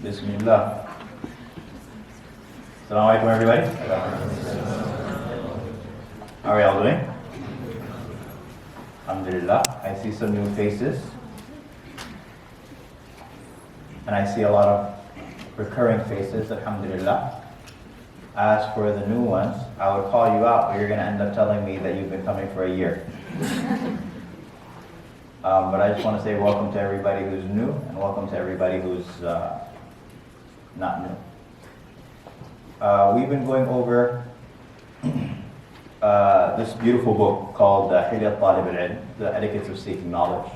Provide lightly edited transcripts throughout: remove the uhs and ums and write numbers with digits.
Bismillah. Assalamu alaikum, everybody. How are y'all doing? Alhamdulillah. I see some new faces. And I see a lot of recurring faces, alhamdulillah. As for the new ones, I would call you out, but you're going to end up telling me that you've been coming for a year. But I just want to say welcome to everybody who's new, and welcome to everybody who's not new. We've been going over this beautiful book called Hilyat Talib al-Ilm, The Etiquettes of Seeking Knowledge.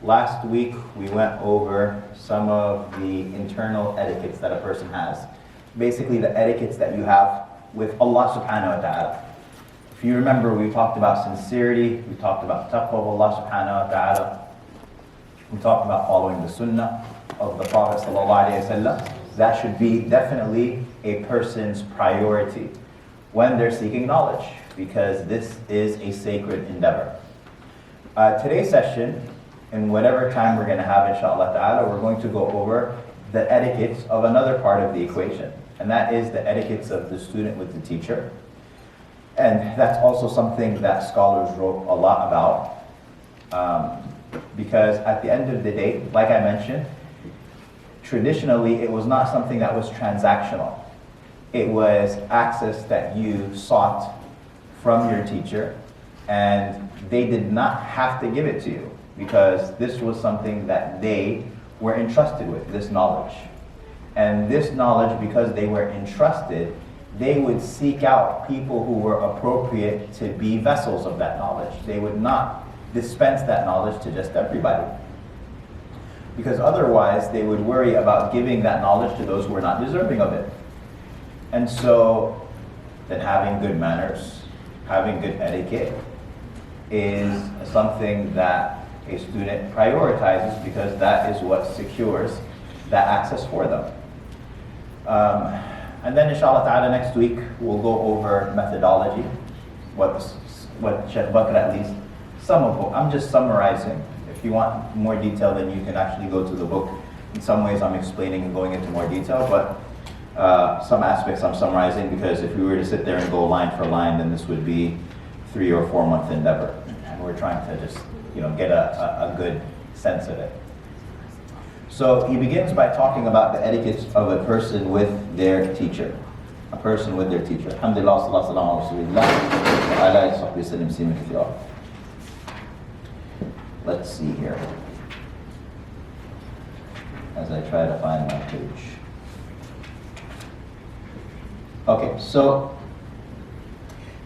Last week, we went over some of the internal etiquettes that a person has. Basically, the etiquettes that you have with Allah subhanahu wa ta'ala. If you remember, we talked about sincerity, we talked about taqwa of Allah subhanahu wa ta'ala, we talked about following the sunnah of the Prophet sallallahu alayhi wa sallam. That should be definitely a person's priority when they're seeking knowledge, because this is a sacred endeavor. Today's session, in whatever time we're going to have, inshallah ta'ala, we're going to go over the etiquettes of another part of the equation, and that is the etiquettes of the student with the teacher. And that's also something that scholars wrote a lot about, because at the end of the day, like I mentioned, traditionally it was not something that was transactional. It was access that you sought from your teacher, and they did not have to give it to you, because this was something that they were entrusted with, this knowledge. And this knowledge, because they were entrusted, they would seek out people who were appropriate to be vessels of that knowledge. They would not dispense that knowledge to just everybody, because otherwise they would worry about giving that knowledge to those who were not deserving of it. And so then having good manners, having good etiquette is something that a student prioritizes, because that is what secures that access for them. And then inshallah ta'ala next week we'll go over methodology, what Sheikh Bakr, at least some of what I'm just summarizing. If you want more detail, then you can actually go to the book. In some ways I'm explaining and going into more detail, but some aspects I'm summarizing, because if we were to sit there and go line for line, then this would be 3 or 4 month endeavor. And we're trying to just get a good sense of it. So he begins by talking about the etiquettes of a person with their teacher. A person with their teacher. Alhamdulillah, sallallahu alayhi wa sallam. Let's see here, as I try to find my page. Okay, so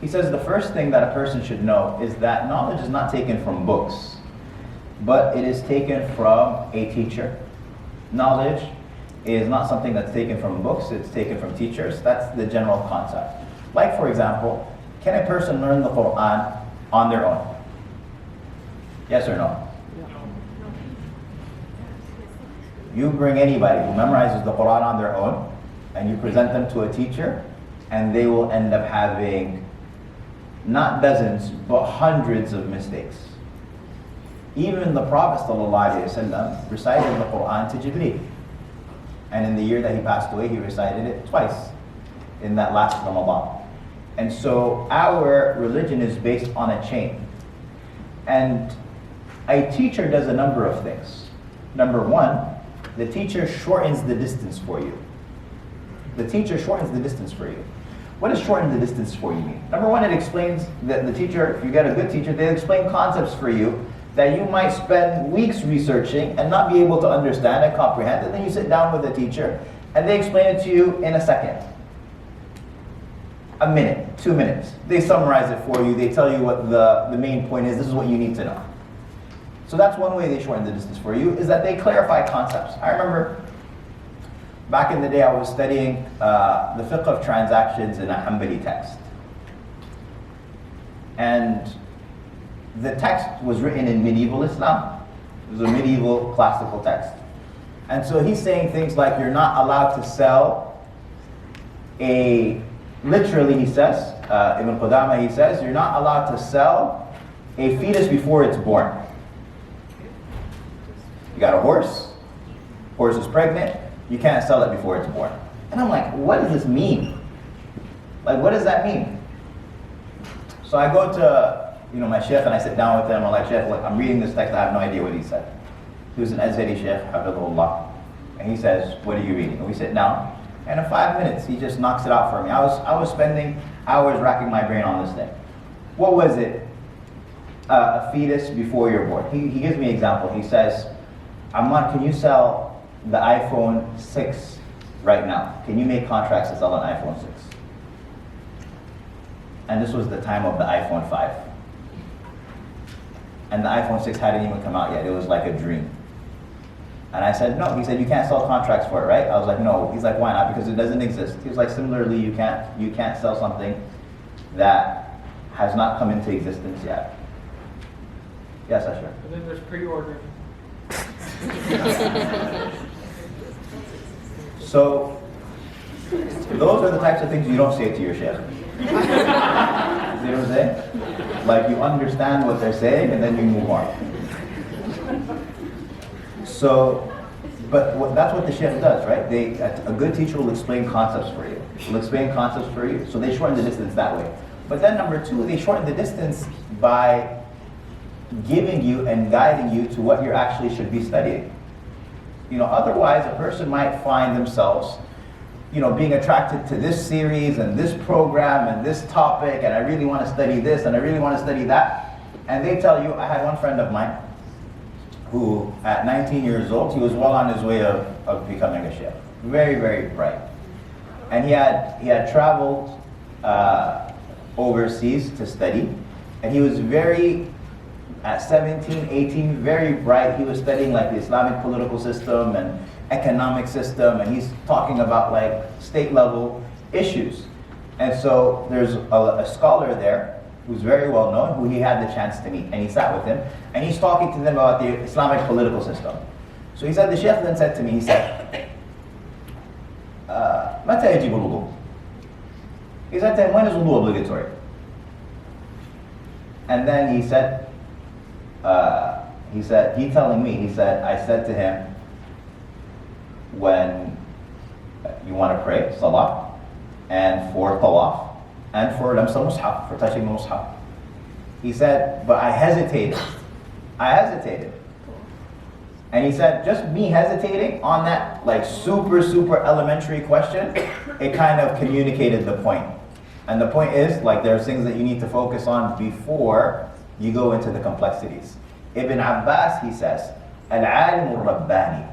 he says the first thing that a person should know is that knowledge is not taken from books, but it is taken from a teacher. Knowledge is not something that's taken from books, it's taken from teachers. That's the general concept. Like, for example, can a person learn the Quran on their own? Yes or no? You bring anybody who memorizes the Quran on their own and you present them to a teacher, and they will end up having not dozens, but hundreds of mistakes. Even the Prophet ﷺ recited the Quran to Jibreel. And in the year that he passed away, he recited it twice in that last Ramadan. And so our religion is based on a chain. And a teacher does a number of things. Number one, the teacher shortens the distance for you. The teacher shortens the distance for you. What does shorten the distance for you mean? Number one, it explains that the teacher, if you get a good teacher, they explain concepts for you that you might spend weeks researching and not be able to understand and comprehend, and then you sit down with the teacher and they explain it to you in a second. A minute, 2 minutes. They summarize it for you, they tell you what the main point is, this is what you need to know. So that's one way they shorten the distance for you, is that they clarify concepts. I remember back in the day I was studying the fiqh of transactions in a Hanbali text. And the text was written in medieval Islam. It was a medieval classical text. And so he's saying things like, you're not allowed to sell literally he says, Ibn Qudama, he says, you're not allowed to sell a fetus before it's born. You got a horse is pregnant, You can't sell it before it's born. And I'm like, what does this mean? Like, what does that mean? So I go to, my sheikh and I sit down with him. I'm like, sheikh, look, I'm reading this text. I have no idea what he said. He was an Azhari sheikh, hafidhullah. And he says, what are you reading? And we sit down. And in 5 minutes, he just knocks it out for me. I was spending hours racking my brain on this thing. What was it? A fetus before you're born. He gives me an example. He says, Ammar, can you sell the iPhone 6 right now? Can you make contracts to sell an iPhone 6? And this was the time of the iPhone 5. And the iPhone 6 hadn't even come out yet. It was like a dream. And I said, no. He said, you can't sell contracts for it, right? I was like, no. He's like, why not? Because it doesn't exist. He was like, similarly, you can't sell something that has not come into existence yet. Yes, Asher. And then there's pre-ordering. So, those are the types of things you don't say to your sheikh. You see what I'm saying? Like, you understand what they're saying and then you move on. So, but that's what the sheikh does, right? A good teacher will explain concepts for you. So they shorten the distance that way. But then number two, they shorten the distance by giving you and guiding you to what you actually should be studying. Otherwise a person might find themselves, being attracted to this series and this program and this topic, and I really want to study this and I really want to study that. And they tell you, I had one friend of mine who at 19 years old, he was well on his way of becoming a sheikh. Very, very bright. And he had traveled overseas to study, and he was at 17, 18, very bright. He was studying like the Islamic political system and economic system, and he's talking about like state level issues. And so there's a scholar there who's very well known, who he had the chance to meet, and he sat with him, and he's talking to them about the Islamic political system. So he said, the sheikh then said to me, he said, متى يجب الوضوء? He said to him, when is wudu obligatory? And then he said, I said to him, when you want to pray, salah, and for tawaf, and for lams al-mushaf, for touching the mushaf. He said, but I hesitated. And he said, just me hesitating on that like super, super elementary question, it kind of communicated the point. And the point is, like, there's things that you need to focus on before you go into the complexities. Ibn Abbas, he says, al-alim al-rabbani,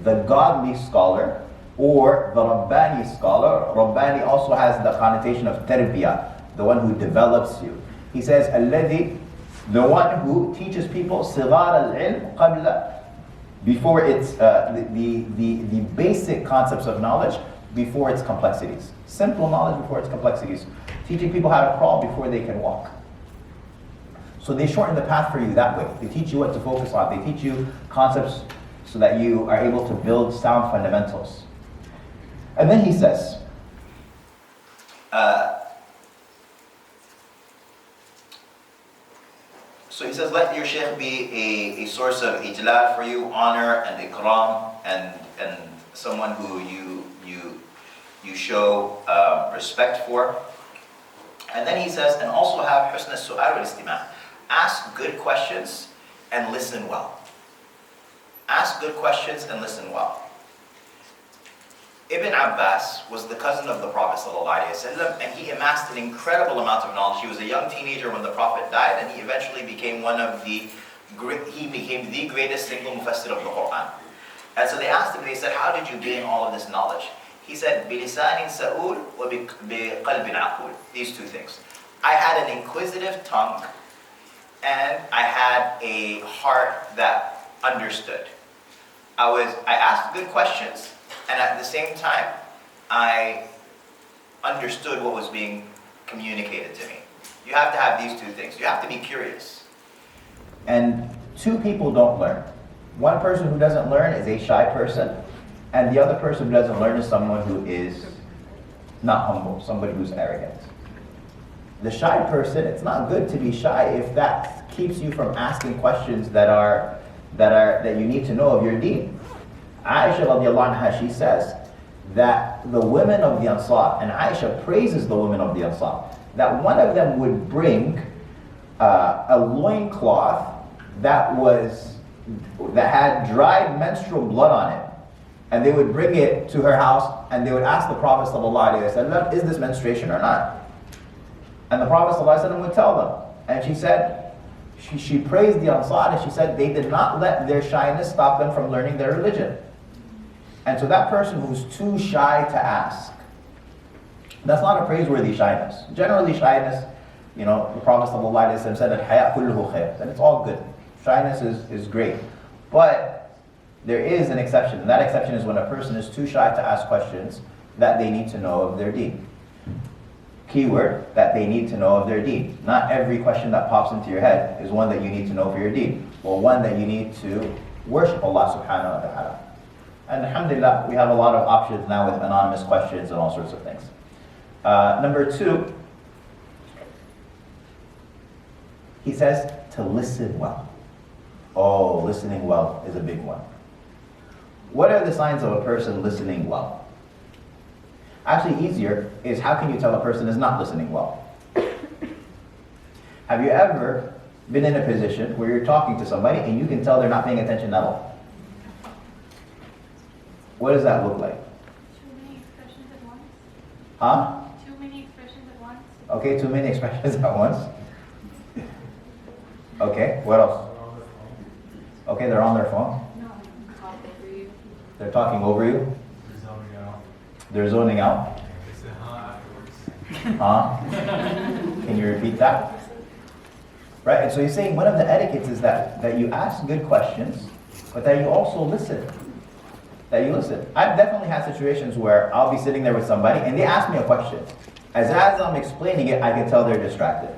the godly scholar, or the Rabbani scholar. Rabbani also has the connotation of tarbiyah, the one who develops you. He says, alladhi, the one who teaches people sigar al-ilm qabla, before it's the basic concepts of knowledge before its complexities. Simple knowledge before its complexities. Teaching people how to crawl before they can walk. So they shorten the path for you that way. They teach you what to focus on. They teach you concepts so that you are able to build sound fundamentals. And then he says, let your sheikh be a source of ijlal for you, honor and ikram, and someone who you show respect for. And then he says, and also have husn al-su'al wal-istima'. Ask good questions and listen well. Ask good questions and listen well. Ibn Abbas was the cousin of the Prophet ﷺ, and he amassed an incredible amount of knowledge. He was a young teenager when the Prophet died, and he eventually became the greatest single mufassir of the Quran. And so they asked him, they said, how did you gain all of this knowledge? He said, بِلِسَانٍ سَؤُولٍ وَبِقَلْبٍ عَقُولٍ. These two things. I had an inquisitive tongue, and I had a heart that understood. I asked good questions, and at the same time, I understood what was being communicated to me. You have to have these two things. You have to be curious. And two people don't learn. One person who doesn't learn is a shy person, and the other person who doesn't learn is someone who is not humble, somebody who's arrogant. The shy person, it's not good to be shy if that keeps you from asking questions that you need to know of your deen. Aisha radiallahu anha, she says that the women of the Ansar, and Aisha praises the women of the Ansar, that one of them would bring a loincloth that had dried menstrual blood on it. And they would bring it to her house and they would ask the Prophet ﷺ, is this menstruation or not? And the Prophet ﷺ would tell them. And she said, she praised the Ansar and she said they did not let their shyness stop them from learning their religion. And so that person who's too shy to ask, that's not a praiseworthy shyness. Generally shyness, the Prophet ﷺ said that haya kulluhu khair, and it's all good. Shyness is great. But there is an exception, and that exception is when a person is too shy to ask questions that they need to know of their deen. Keyword, that they need to know of their deen. Not every question that pops into your head is one that you need to know for your deen, or one that you need to worship Allah subhanahu wa ta'ala. And alhamdulillah, we have a lot of options now with anonymous questions and all sorts of things. Number 2, he says to listen well. Oh, listening well is a big one. What are the signs of a person listening well? Actually, easier is how can you tell a person is not listening well? Have you ever been in a position where you're talking to somebody and you can tell they're not paying attention at all? What does that look like? Too many expressions at once. Huh? Too many expressions at once. Okay, too many expressions at once. Okay, what else? Okay, they're on their phone. No, talk over you. They're talking over you. They're zoning out. They're zoning out. They say huh afterwards. Huh? Can you repeat that? Right, and so he's saying one of the etiquettes is that you ask good questions, but that you also listen. That you listen. I've definitely had situations where I'll be sitting there with somebody and they ask me a question. As I'm explaining it, I can tell they're distracted.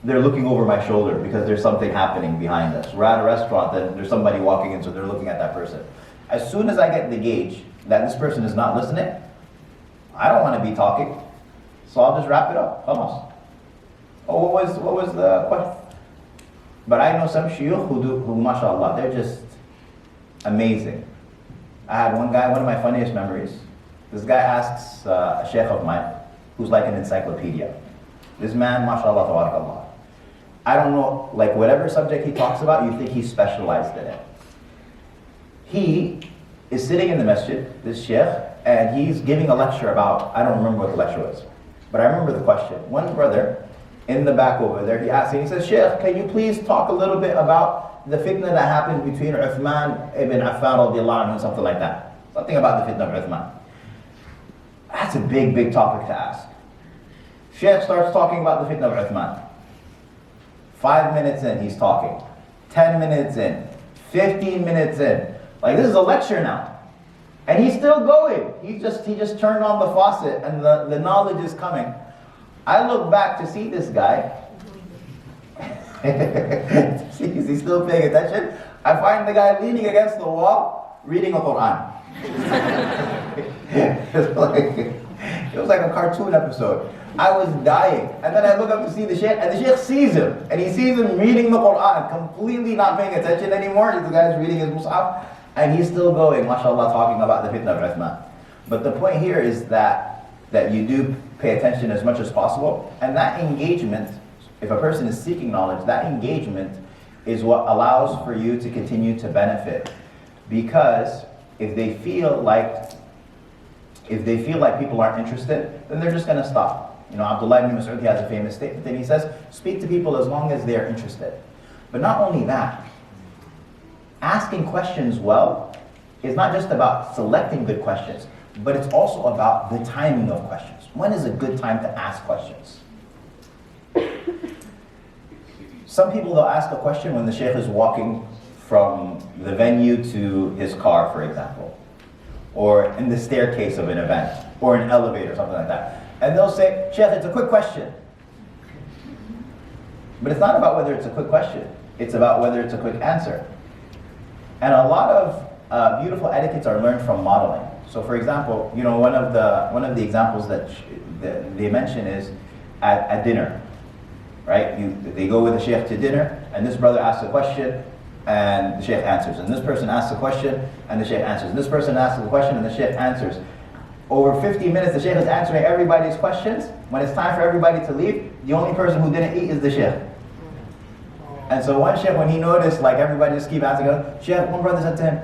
They're looking over my shoulder because there's something happening behind us. We're at a restaurant and there's somebody walking in, so they're looking at that person. As soon as I get the gauge that this person is not listening, I don't want to be talking, so I'll just wrap it up. Almost. Oh, what was the question? But I know some shuyukh who mashallah, they're just amazing. I had one guy, one of my funniest memories. This guy asks a sheikh of mine, who's like an encyclopedia. This man, mashallah, tabarakallah. I don't know, like whatever subject he talks about, you think he's specialized in it. He is sitting in the masjid, this sheikh, and he's giving a lecture about, I don't remember what the lecture was, but I remember the question. One brother in the back over there, he asked, and he says, Sheikh, can you please talk a little bit about the fitna that happened between Uthman ibn Affan radiallahu anhu and something like that. Something about the fitna of Uthman. That's a big, big topic to ask. Sheikh starts talking about the fitna of Uthman. 5 minutes in, he's talking. 10 minutes in. 15 minutes in. Like, this is a lecture now. And he's still going. He just turned on the faucet and the knowledge is coming. I look back to see this guy. Is he still paying attention? I find the guy leaning against the wall, reading a Quran. It was like a cartoon episode. I was dying. And then I look up to see the sheikh, and the sheikh sees him. And he sees him reading the Quran, completely not paying attention anymore. The guy's reading his mushaf, and he's still going, mashallah, talking about the fitna of Uthman. But the point here is that you do pay attention as much as possible. And that engagement, if a person is seeking knowledge, that engagement is what allows for you to continue to benefit. Because if they feel like people aren't interested, then they're just going to stop. Abdullah ibn Mas'ud, he has a famous statement, and he says, speak to people as long as they are interested. But not only that, asking questions well is not just about selecting good questions, but it's also about the timing of questions. When is a good time to ask questions? Some people, they'll ask a question when the sheikh is walking from the venue to his car, for example, or in the staircase of an event, or an elevator, something like that. And they'll say, Sheikh, it's a quick question. But it's not about whether it's a quick question. It's about whether it's a quick answer. And a lot of beautiful etiquettes are learned from modeling. So for example, one of the examples that they mention is at dinner. Right? They go with the sheikh to dinner, and this brother asks a question, and the Sheikh answers. And this person asks a question, and the Sheikh answers. And this person asks a question, and the Sheikh answers. Over 50 minutes, the Sheikh is answering everybody's questions. When it's time for everybody to leave, the only person who didn't eat is the Sheikh. And so one Sheikh, when he noticed like everybody just keep asking, Sheikh, one brother said to him,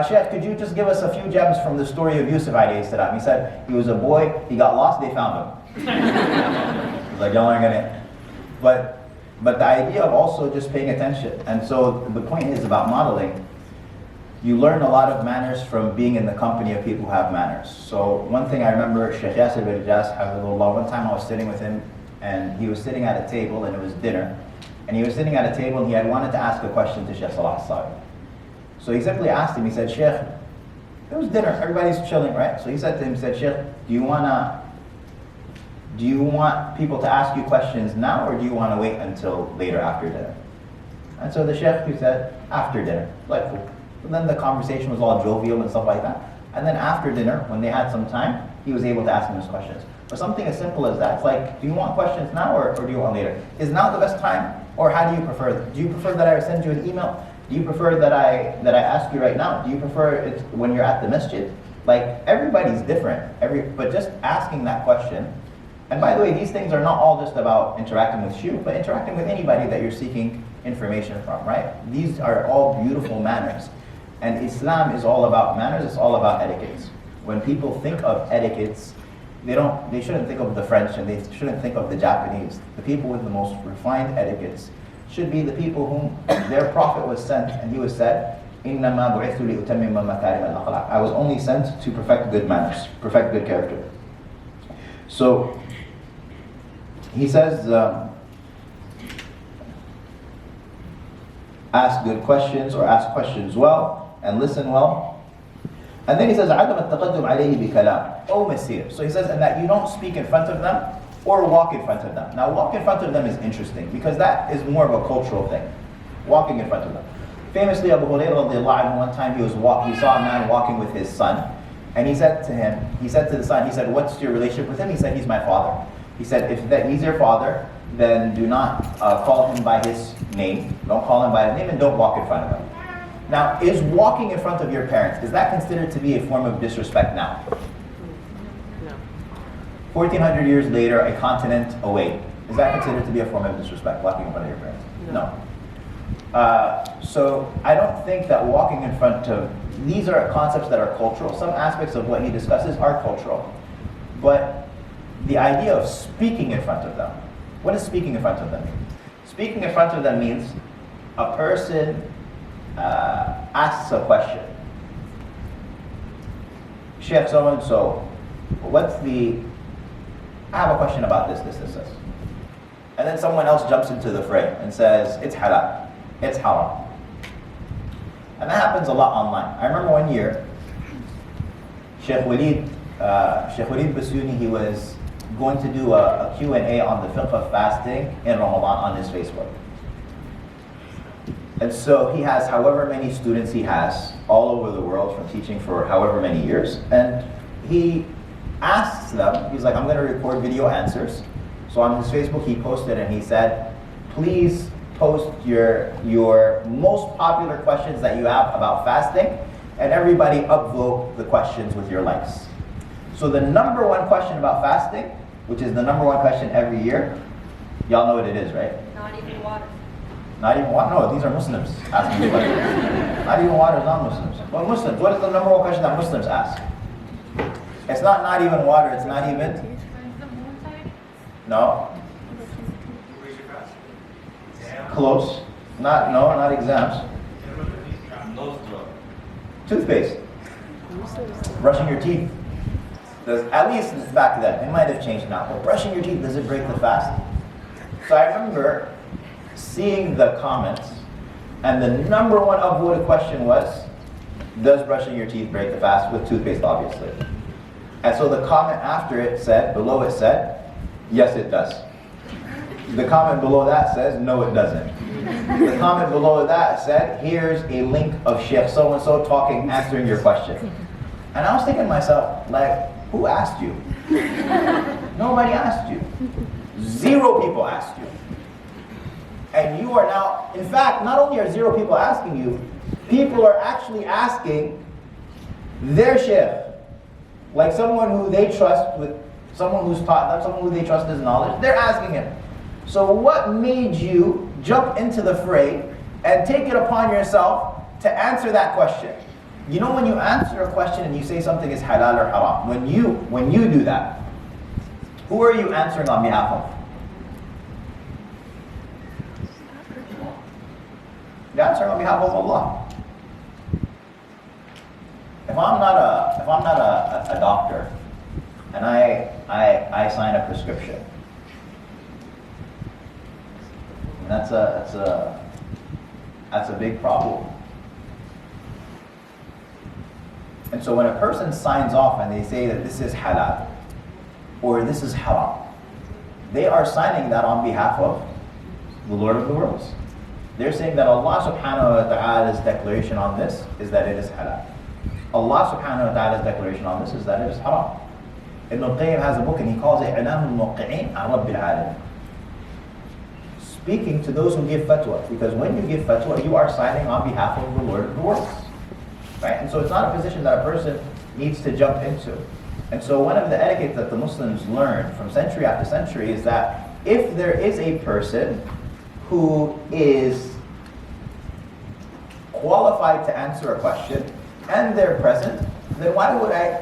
Sheikh, could you just give us a few gems from the story of Yusuf alayhi salam? He said, he was a boy, he got lost, they found him. He's like, y'all aren't gonna. But the idea of also just paying attention. And so the point is about modeling. You learn a lot of manners from being in the company of people who have manners. So one thing I remember, Sheikh Yasir bin Jas, one time I was sitting with him, and he was sitting at a table, and it was dinner. And he was sitting at a table, and he had wanted to ask a question to Sheikh Salah Sawi. So he simply asked him, he said, Sheikh, it was dinner, everybody's chilling, right? So he said to him, he said, Sheikh, do you want people to ask you questions now, or do you want to wait until later after dinner? And so the Sheikh, he said, after dinner. Like, cool. And then the conversation was all jovial and stuff like that. And then after dinner, when they had some time, he was able to ask him his questions. But something as simple as that, it's like, do you want questions now, or do you want later? Is now the best time, or how do you prefer? Do you prefer that I send you an email? Do you prefer that I ask you right now? Do you prefer it when you're at the masjid? Like, everybody's different. But just asking that question. And by the way, these things are not all just about interacting with you, but interacting with anybody that you're seeking information from, right? These are all beautiful manners. And Islam is all about manners, it's all about etiquettes. When people think of etiquettes, they shouldn't think of the French, and they shouldn't think of the Japanese. The people with the most refined etiquettes should be the people whom their prophet was sent, and he was said, إِنَّمَا بُعِثْتُ لِأُتَمِّمَ مَكَارِمَ الْأَخْلَاقِ. I was only sent to perfect good manners, perfect good character. So, he says, ask good questions, or ask questions well, and listen well. And then he says, عَدَمَ التَّقَدُّمْ عَلَيْهِ بِكَلَامٍ أَوْ مَسِيرٍ. So he says, and that you don't speak in front of them, or walk in front of them. Now, walk in front of them is interesting, because that is more of a cultural thing. Walking in front of them. Famously, Abu Hurairah radiallahu anhu, one time he saw a man walking with his son, and he said to the son, he said, what's your relationship with him? He said, he's my father. He said, if he's your father, then do not call him by his name. Don't call him by his name, and don't walk in front of him. Now, is walking in front of your parents, is that considered to be a form of disrespect now? No. 1400 years later, a continent away, is that considered to be a form of disrespect, walking in front of your parents? No. So I don't think that walking in front of, these are concepts that are cultural. Some aspects of what he discusses are cultural. But the idea of speaking in front of them, what does speaking in front of them mean? Speaking in front of them means a person asks a question. Sheikh so-and-so, I have a question about this. And then someone else jumps into the fray and says, it's halal, it's haram. And that happens a lot online. I remember one year, Sheikh Walid Basuni, he was going to do a Q&A on the fiqh of fasting in Ramadan on his Facebook. And so he has however many students he has all over the world from teaching for however many years. And he asks them, he's like, I'm going to record video answers. So on his Facebook he posted and he said, please post your most popular questions that you have about fasting, and everybody upvote the questions with your likes. So the number one question about fasting, which is the number one question every year, y'all know what it is, right? Not even water. Not even water? No, these are Muslims asking the question. Not even water, non-Muslims. Well, Muslims, what is the number one question that Muslims ask? It's not even water, it's not even... When's the moon time? No. Where's your fast? Exam? Close. Not exams. Nose drug. Toothpaste. Brushing your teeth. At least back then, it might have changed now, but brushing your teeth, does it break the fast? So I remember seeing the comments, and the number one upvoted question was, does brushing your teeth break the fast? With toothpaste, obviously. And so the comment below it said, yes it does. The comment below that says, no it doesn't. The comment below that said, here's a link of Sheikh so-and-so answering your question. And I was thinking to myself, like, who asked you? Nobody asked you. 0 people asked you. And you are now, in fact, not only are zero people asking you, people are actually asking their sheikh, like someone who they trust, with someone who's taught them, someone who they trust his knowledge, they're asking him. So what made you jump into the fray and take it upon yourself to answer that question? You know, when you answer a question and you say something is halal or haram, when you do that, who are you answering on behalf of? You're answering on behalf of Allah. If I'm not a doctor and I sign a prescription, and that's a big problem. And so when a person signs off and they say that this is halal or this is haram, they are signing that on behalf of the Lord of the worlds. They're saying that Allah subhanahu wa ta'ala's declaration on this is that it is halal. Allah subhanahu wa ta'ala's declaration on this is that it is haram. Ibn al-Qayyim has a book and he calls it I'lam al-Muqqi'in an Rabbil Alamin. Speaking to those who give fatwa, because when you give fatwa, you are signing on behalf of the Lord of the worlds. Right? And so it's not a position that a person needs to jump into. And so one of the etiquettes that the Muslims learn from century after century is that if there is a person who is qualified to answer a question and they're present, then why would I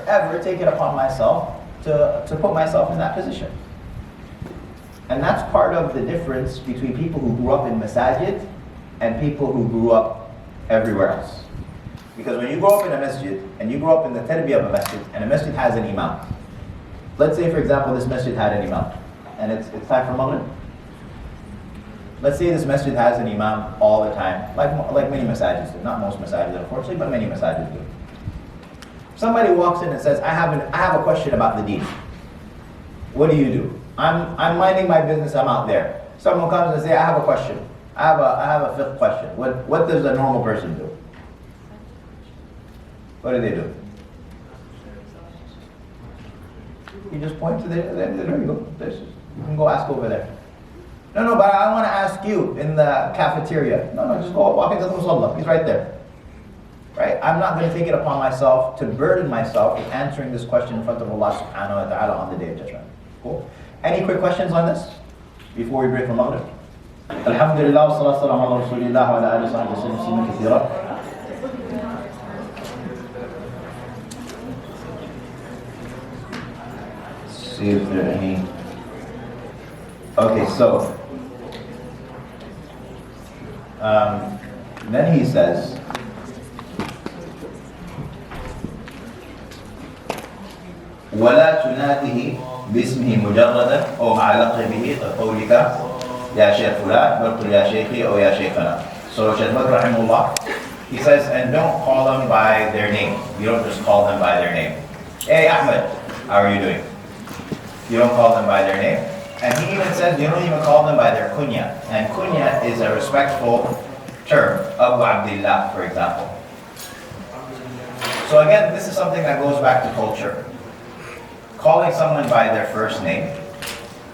ever take it upon myself to put myself in that position? And that's part of the difference between people who grew up in masajid and people who grew up everywhere else. Because when you grow up in a masjid, and you grow up in the tarbiyah of a masjid, and a masjid has an imam. Let's say, for example, this masjid had an imam, and it's time for maghrib. Let's say this masjid has an imam all the time, like many masajids do. Not most masajids, unfortunately, but many masajids do. Somebody walks in and says, I have a question about the deen. What do? I'm minding my business, I'm out there. Someone comes and says, I have a question. I have a fiqh question. What does a normal person do? What do? You just point to there you go. You can go ask over there. No, but I want to ask you in the cafeteria. No, just go walk into the musalla. He's right there. Right? I'm not going to take it upon myself to burden myself with answering this question in front of Allah subhanahu wa ta'ala on the day of judgment. Cool? Any quick questions on this before we break for Maghrib? Alhamdulillah, wa salatu wassalamu ala rasulillah wa ala alihi wa sahbihi kathira. See if there are any. Okay, so then he says, ولا تناده باسمه مجردا أو مع لقبه كقولك يا شيخ فلان بل قل يا شيخي أو يا شيخنا. So Shaykh Bakr rahimahullah, he says, and don't call them by their name. You don't just call them by their name. Hey Ahmed, how are you doing? You don't call them by their name. And he even says you don't even call them by their kunya. And kunya is a respectful term. Abu Abdillah, for example. So again, this is something that goes back to culture. Calling someone by their first name.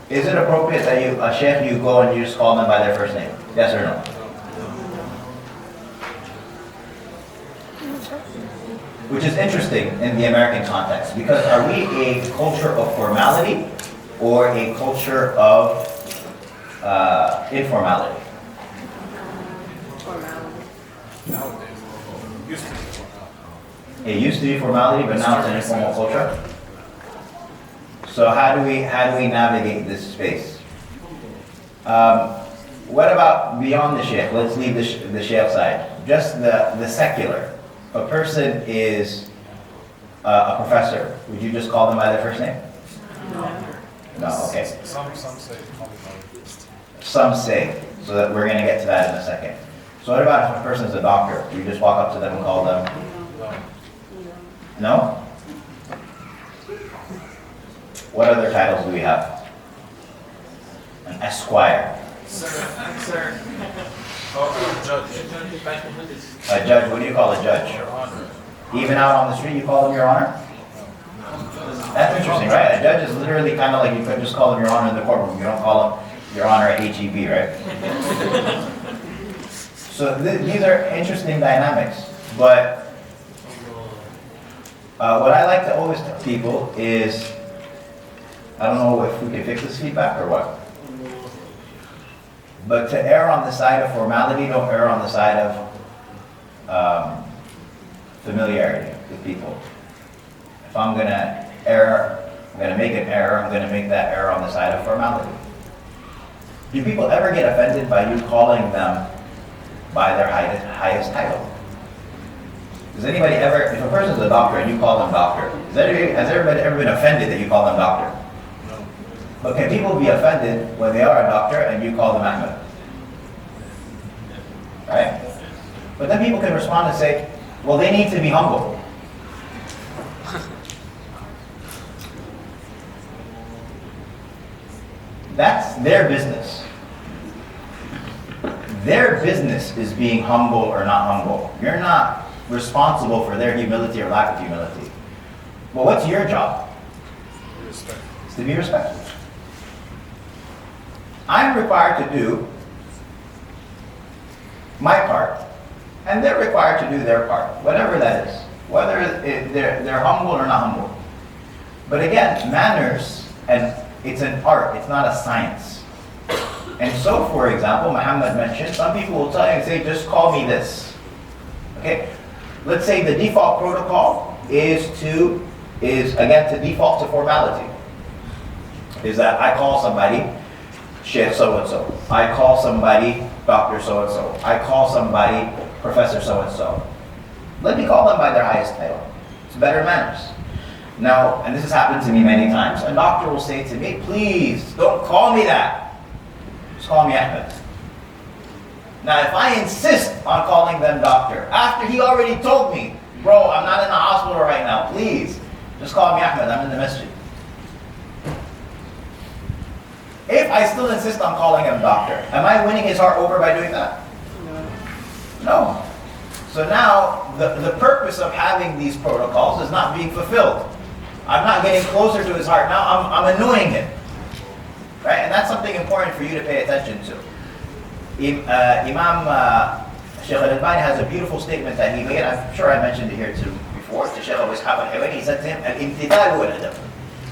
Is it appropriate that a sheikh, you go and you just call them by their first name? Yes or no? Which is interesting in the American context, because are we a culture of formality or a culture of informality? It used to be formality, but now it's an informal culture. So how do we navigate this space? What about beyond the sheikh? Let's leave the sheikh side. Just the secular. If a person is a professor, would you just call them by their first name? No, okay. Some say call me by Some say, so that we're going to get to that in a second. So what about if a person is a doctor? Do you just walk up to them and call them? No? What other titles do we have? An esquire. Sir. Oh, judge. A judge, what do you call a judge? Your Honor. Even out on the street, you call them your honor? That's interesting, right? A judge is literally kind of like you could just call them your honor in the courtroom. You don't call them Your Honor at HEB, right? So these are interesting dynamics, but what I like to always tell people is, I don't know if we can fix this feedback or what, but to err on the side of formality, don't err on the side of familiarity with people. If I'm gonna err, I'm gonna make an error, I'm gonna make that error on the side of formality. Do people ever get offended by you calling them by their highest title? Does anybody ever, if a person's a doctor and you call them doctor, has everybody ever been offended that you call them doctor? No. But can people be offended when they are a doctor and you call them Ahmed? Right? But then people can respond and say, well, they need to be humble. That's their business. Their business is being humble or not humble. You're not responsible for their humility or lack of humility. Well, what's your job? Respect. It's to be respectful. I'm required to do my part, and they're required to do their part, whatever that is, whether they're humble or not humble. But again, manners, and it's an art, it's not a science. And so, for example, Muhammad mentioned, some people will tell you and say, just call me this. Okay? Let's say the default protocol is again to default to formality. Is that I call somebody Sheikh so-and-so. I call somebody Dr. so-and-so. I call somebody Professor so-and-so. Let me call them by their highest title. It's better manners. Now, and this has happened to me many times, a doctor will say to me, please, don't call me that. Just call me Ahmed. Now, if I insist on calling them doctor, after he already told me, bro, I'm not in the hospital right now, please, just call me Ahmed, I'm in the masjid. If I still insist on calling him doctor, am I winning his heart over by doing that? No. So now, the purpose of having these protocols is not being fulfilled. I'm not getting closer to his heart. Now I'm annoying him. Right? And that's something important for you to pay attention to. Imam Sheikh Al-Albani has a beautiful statement that he made. I'm sure I mentioned it here too before. To Sheikh Al-Ishaq Al-Hawani, he said to him, Al-imtithal huwa al-adab.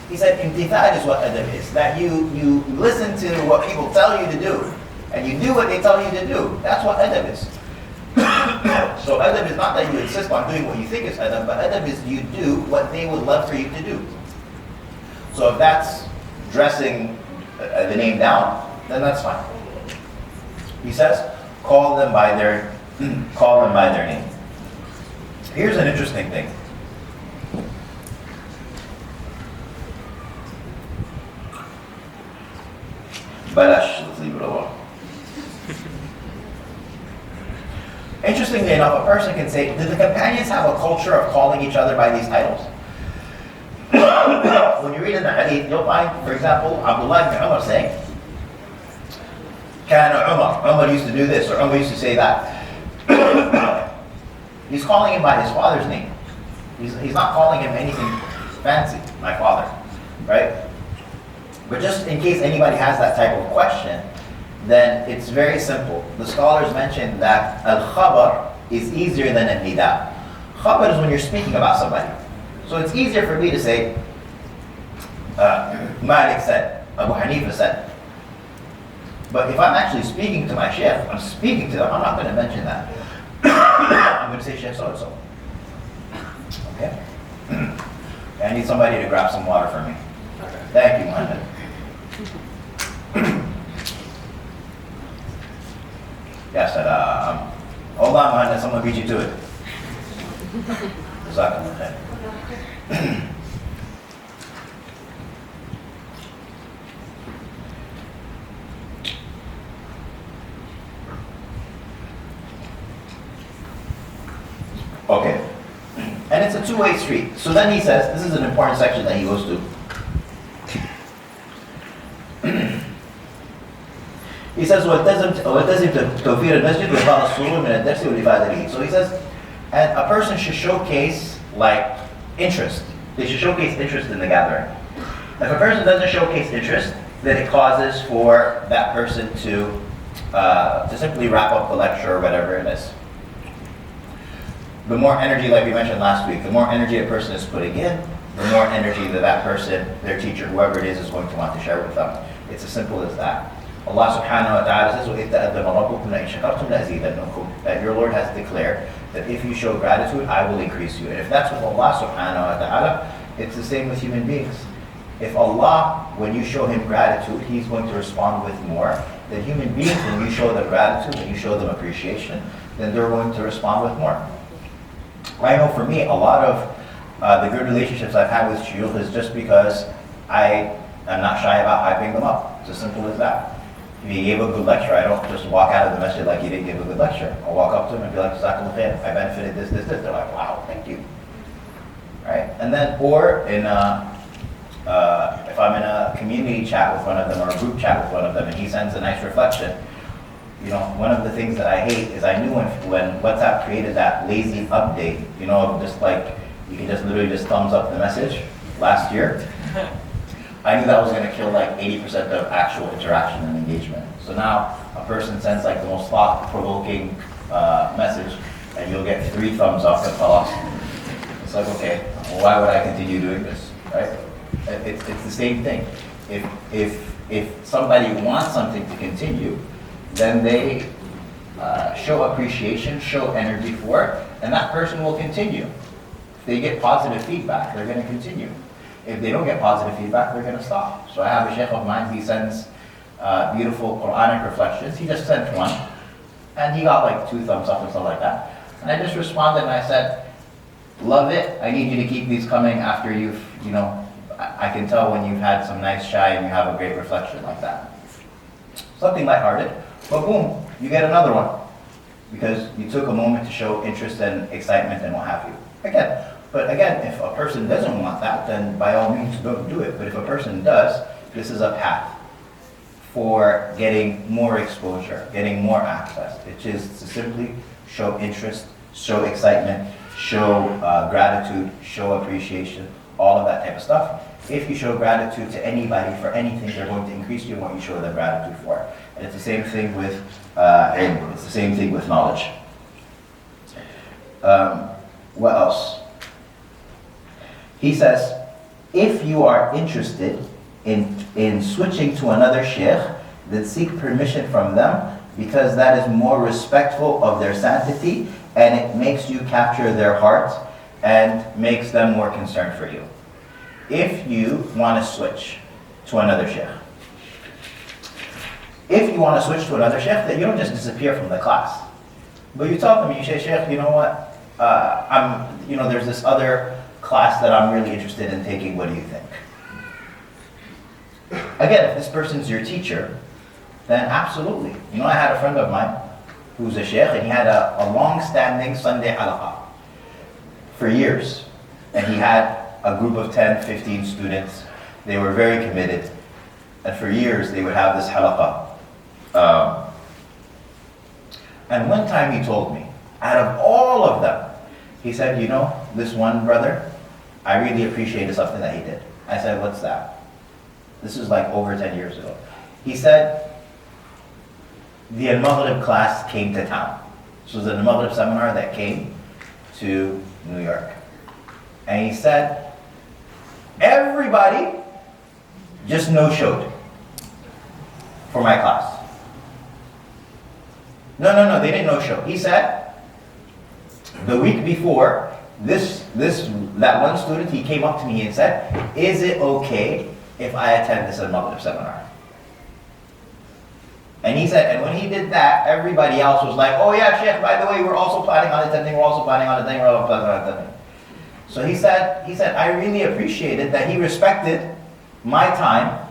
He said, imtithal is what adab is. That you listen to what people tell you to do, and you do what they tell you to do. That's what adab is. So adab is not that you insist on doing what you think is adab, but adab is you do what they would love for you to do. So if that's dressing the name down, then that's fine. He says, call them by their name. Here's an interesting thing. Balash, let's leave it alone. Interestingly enough, a person can say, did the companions have a culture of calling each other by these titles? When you read in the hadith, you'll find, for example, Abdullah ibn Umar saying, Kana Umar. Umar used to do this, or Umar used to say that. He's calling him by his father's name. He's not calling him anything fancy, my father, right? But just in case anybody has that type of question, then it's very simple. The scholars mentioned that al-khabar is easier than al-nida. Khabar is when you're speaking about somebody. So it's easier for me to say, Malik said, Abu Hanifa said. But if I'm actually speaking to my sheikh, I'm speaking to them, I'm not going to mention that. I'm going to say sheikh so-and-so. Okay? I need somebody to grab some water for me. Thank you, Muhammad. Yes, hold on, Muhammad, someone beat you to it. Jazakallah khair. Okay. And it's a two-way street. So then he says, this is an important section that he goes to. He says, وَالْتَزِمْ تَوْفِيرَ الْمَسْجِدِ وَإِقَامَ السُّرُورِ مِنَ الدَّرْسِ وَالْإِفَادَةِ بِهِ. So he says, and a person should showcase, like, interest. They should showcase interest in the gathering. If a person doesn't showcase interest, that it causes for that person to simply wrap up the lecture or whatever it is. The more energy, like we mentioned last week, the more energy a person is putting in, the more energy that person, their teacher, whoever it is going to want to share with them. It's as simple as that. Allah subhanahu wa ta'ala says, وَإِذْ تَأَذَّنَ رَبُّكُمْ لَإِنْ شَكَرْتُمْ لَأَزِيدَنَّكُمْ, that your Lord has declared that if you show gratitude, I will increase you. And if that's with Allah subhanahu wa ta'ala, it's the same with human beings. If Allah, when you show Him gratitude, He's going to respond with more. Then human beings, when you show them gratitude, when you show them appreciation, then they're going to respond with more. I know for me, a lot of the good relationships I've had with shuyukh is just because I am not shy about hyping them up. It's as simple as that. If he gave a good lecture, I don't just walk out of the masjid like he didn't give a good lecture. I'll walk up to him and be like, Jazakallah khair, I benefited this. They're like, wow, thank you. Right? And then, or in if I'm in a community chat with one of them or a group chat with one of them and he sends a nice reflection, you know, one of the things that I hate is I knew when WhatsApp created that lazy update, you know, just like you can just literally just thumbs up the message last year. I knew that was going to kill like 80% of actual interaction and engagement. So now a person sends like the most thought-provoking message and you'll get 3 thumbs up and tell us. It's like, okay, well, why would I continue doing this, right? It's the same thing. If somebody wants something to continue, then they show appreciation, show energy for it, and that person will continue. If they get positive feedback, they're going to continue. If they don't get positive feedback, they're going to stop. So I have a sheikh of mine, he sends beautiful Quranic reflections. He just sent one, and he got like 2 thumbs up and stuff like that. And I just responded and I said, love it. I need you to keep these coming after you've, you know, I can tell when you've had some nice chai and you have a great reflection like that. Something lighthearted, but boom, you get another one. Because you took a moment to show interest and excitement and what have you. But again, if a person doesn't want that, then by all means don't do it. But if a person does, this is a path for getting more exposure, getting more access. It is to simply show interest, show excitement, show gratitude, show appreciation, all of that type of stuff. If you show gratitude to anybody for anything, they're going to increase you in what you show them gratitude for. And it's the same thing with ilm. It's the same thing with knowledge. What else? He says, if you are interested in switching to another sheikh, then seek permission from them because that is more respectful of their sanctity and it makes you capture their heart and makes them more concerned for you. If you want to switch to another sheikh, then you don't just disappear from the class. But you tell them, you say, Sheikh, you know what? There's this other class that I'm really interested in taking. What do you think? Again, if this person's your teacher, then absolutely. You know, I had a friend of mine who's a sheikh, and he had a long-standing Sunday halaqah for years. And he had a group of 10, 15 students. They were very committed. And for years, they would have this halaqah. And one time he told me, out of all of them, he said, you know, this one brother, I really appreciated something that he did. I said, what's that? This is like over 10 years ago. He said, the Al-Maghrib class came to town. This was an Al-Maghrib seminar that came to New York. And he said, everybody just no-showed for my class. No, they didn't no-show. He said, the week before, that one student, he came up to me and said, is it okay if I attend this Al-Maghrib seminar? And he said, and when he did that, everybody else was like, oh yeah, Sheikh, by the way, we're also planning on attending. So he said, I really appreciated that he respected my time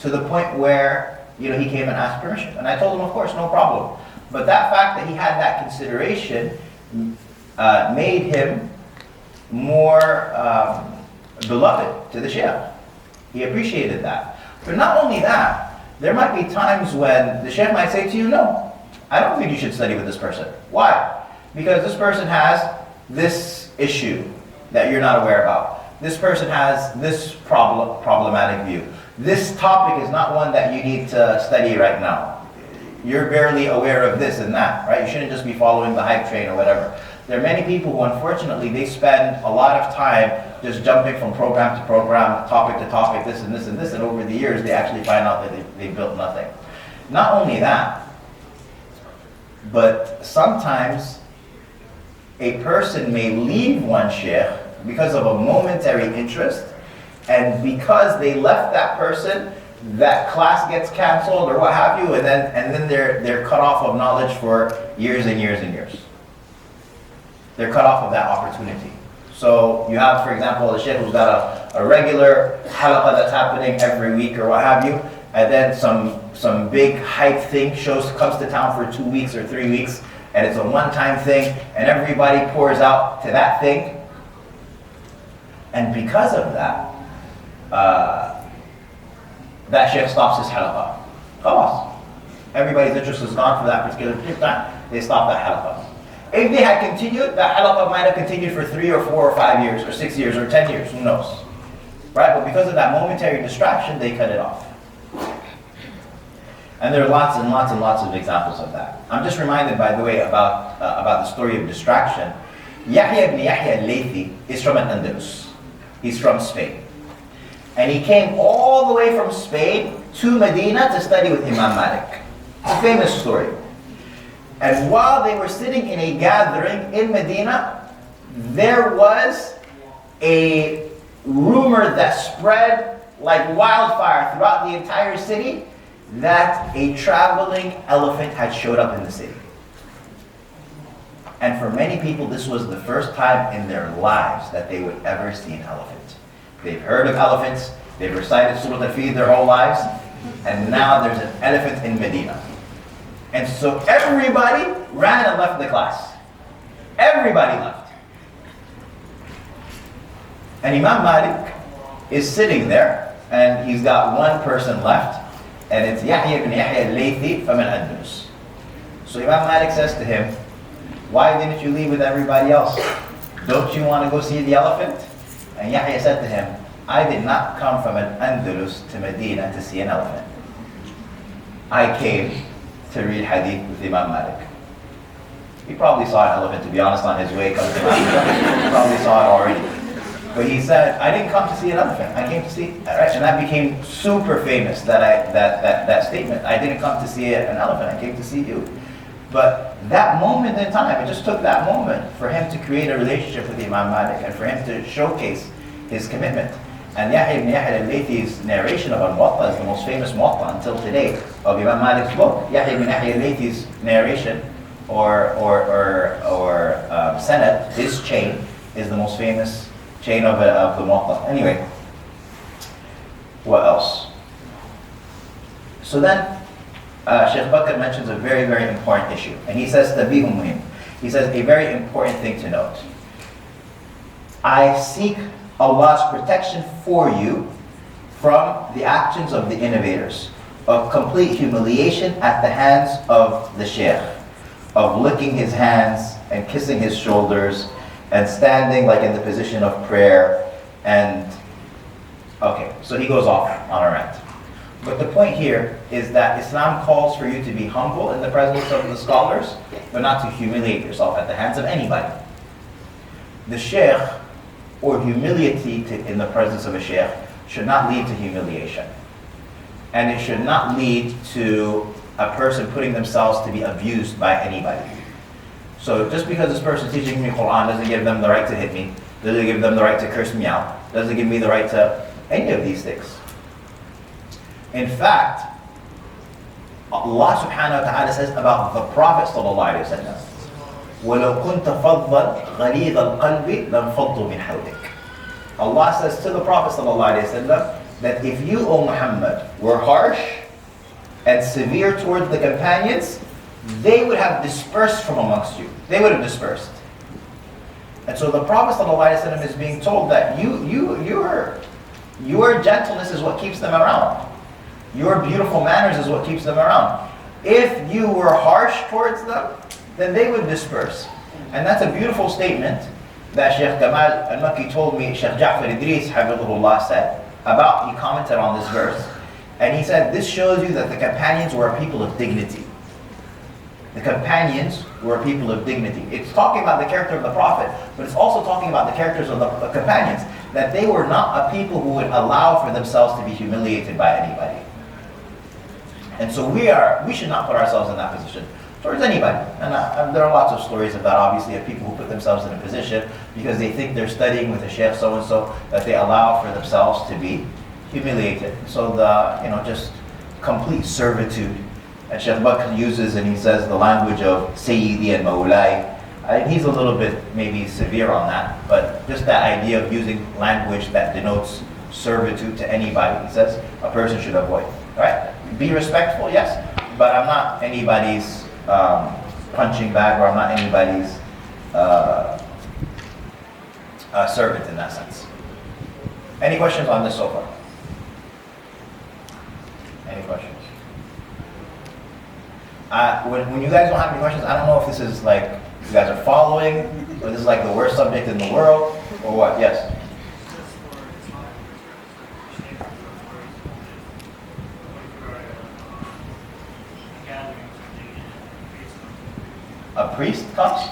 to the point where, you know, he came and asked permission. And I told him, of course, no problem. But that fact that he had that consideration made him more beloved to the Sheikh. He appreciated that. But not only that, there might be times when the Sheikh might say to you, no, I don't think you should study with this person. Why? Because this person has this issue that you're not aware about. this person has this problematic view. This topic is not one that you need to study right now. You're barely aware of this and that, right? You shouldn't just be following the hype train or whatever. There are many people who, unfortunately, they spend a lot of time just jumping from program to program, topic to topic, this and this and this, and over the years, they actually find out that they built nothing. Not only that, but sometimes a person may leave one sheikh because of a momentary interest, and because they left that person, that class gets canceled or what have you, and then they're cut off of knowledge for years and years and years. They're cut off of that opportunity. So you have, for example, a sheikh who's got a regular halaqah that's happening every week or what have you, and then some big hype thing comes to town for 2 weeks or 3 weeks, and it's a one-time thing, and everybody pours out to that thing. And because of that, that sheikh stops his halaqah. Khalas. Everybody's interest is gone for that particular period of time. They stop that halaqah. If they had continued, that halaqah might have continued for 3 or 4 or 5 years or 6 years or 10 years, who knows? Right? But because of that momentary distraction, they cut it off. And there are lots and lots and lots of examples of that. I'm just reminded, by the way, about the story of distraction. Yahya ibn Yahya al-Laythi is from Al-Andalus. He's from Spain. And he came all the way from Spain to Medina to study with Imam Malik. It's a famous story. And while they were sitting in a gathering in Medina, there was a rumor that spread like wildfire throughout the entire city that a traveling elephant had showed up in the city. And for many people, this was the first time in their lives that they would ever see an elephant. They've heard of elephants, they've recited Surah Al-Fil their whole lives, and now there's an elephant in Medina. And so everybody ran and left the class. Everybody left. And Imam Malik is sitting there, and he's got one person left, and it's Yahya ibn Yahya al-Laythi from Al-Andalus. So Imam Malik says to him, "Why didn't you leave with everybody else? Don't you want to go see the elephant?" And Yahya said to him, "I did not come from Al-Andalus to Medina to see an elephant. I came to read hadith with Imam Malik." He probably saw an elephant, to be honest, on his way coming to Medina. He probably saw it already. But he said, "I didn't come to see an elephant. I came to see," right? And that became super famous, that statement. "I didn't come to see an elephant, I came to see you." But that moment in time, it just took that moment for him to create a relationship with Imam Malik and for him to showcase his commitment. And Yahya ibn Yahya al-Laythi's narration of Al-Muwatta is the most famous Muwatta until today of Imam Malik's book. Yahya ibn Yahya al-Laythi's narration or sanad, his chain, is the most famous chain of the Muwatta. Anyway, what else? So then, Sheikh Bakr mentions a very, very important issue. And he says, Tabi'un muhim. He says, a very important thing to note. "I seek Allah's protection for you from the actions of the innovators, of complete humiliation at the hands of the Shaykh, of licking his hands and kissing his shoulders, and standing like in the position of prayer, and..." Okay, so he goes off on a rant. But the point here is that Islam calls for you to be humble in the presence of the scholars, but not to humiliate yourself at the hands of anybody. The Shaykh, or humility in the presence of a Shaykh, should not lead to humiliation. And it should not lead to a person putting themselves to be abused by anybody. So just because this person is teaching me Quran doesn't give them the right to hit me, doesn't give them the right to curse me out, doesn't give me the right to any of these things. In fact, Allah subhanahu wa ta'ala says about the Prophet sallallahu alayhi wa sallam, وَلَوْ كُنْتَ فَضًّا غَلِيظَ الْقَلْبِ لَانْفَضُّوا مِنْ حَوْلِكَ. Allah says to the Prophet sallallahu alayhi wa sallam that if you, O Muhammad, were harsh and severe towards the companions, they would have dispersed from amongst you. They would have dispersed. And so the Prophet ﷺ is being told that your gentleness is what keeps them around. Your beautiful manners is what keeps them around. If you were harsh towards them, then they would disperse. And that's a beautiful statement that Sheikh Kamal al-Makki told me, Sheikh Ja'far Idris, Hafidhullah, said, about, he commented on this verse, and he said, this shows you that the companions were a people of dignity. The companions were people of dignity. It's talking about the character of the Prophet, but it's also talking about the characters of the companions, that they were not a people who would allow for themselves to be humiliated by anybody. And so we should not put ourselves in that position towards anybody. And there are lots of stories of that, obviously, of people who put themselves in a position because they think they're studying with a sheikh so-and-so, that they allow for themselves to be humiliated. So just complete servitude. And Sheikh Bakr uses, and he says, the language of Sayyidi and Mawlai. He's a little bit maybe severe on that, but just that idea of using language that denotes servitude to anybody, he says, a person should avoid. Right? Be respectful, yes, but I'm not anybody's punching bag, or I'm not anybody's servant in that sense. Any questions on this so far? Any questions? When you guys don't have any questions, I don't know if this is like you guys are following, or this is like the worst subject in the world, or what? Yes. A priest comes?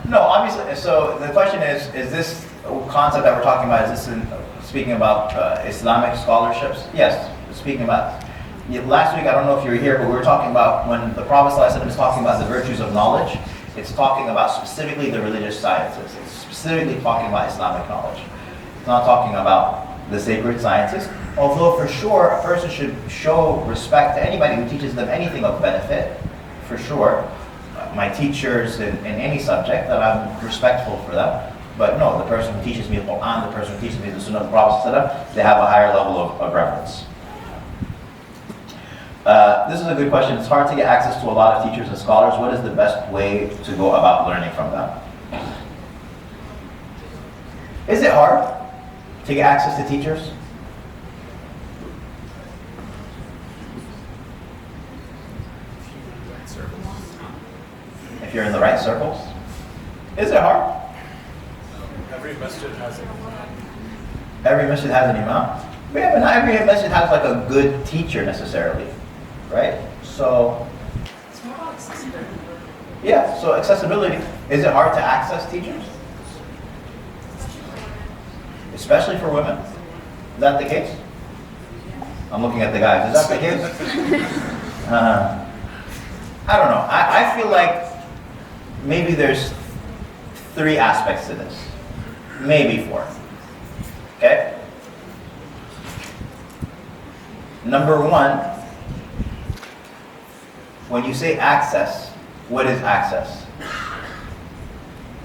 No, obviously. So the question is this concept that we're talking about, is this speaking about Islamic scholarships? Yes, speaking about. Last week, I don't know if you were here, but we were talking about when the Prophet ﷺ is talking about the virtues of knowledge, it's talking about specifically the religious sciences. It's specifically talking about Islamic knowledge. It's not talking about the sacred sciences. Although for sure, a person should show respect to anybody who teaches them anything of benefit, for sure. My teachers in any subject, that I'm respectful for them. But no, the person who teaches me the Quran, the person who teaches me the Sunnah of the Prophet, they have a higher level of reverence. This is a good question. It's hard to get access to a lot of teachers and scholars. What is the best way to go about learning from them? Is it hard to get access to teachers? If you're in the right circles? Is it hard? Every masjid has an imam. Every masjid has an imam? Yeah, but not every masjid has like a good teacher necessarily, right? So, It's more about accessibility. yeah, so accessibility. Is it hard to access teachers? Especially for women? Is that the case? I'm looking at the guys. Is that the case? I don't know. I feel like maybe there's 3 aspects to this. Maybe 4. Okay? Number 1, when you say access, what is access?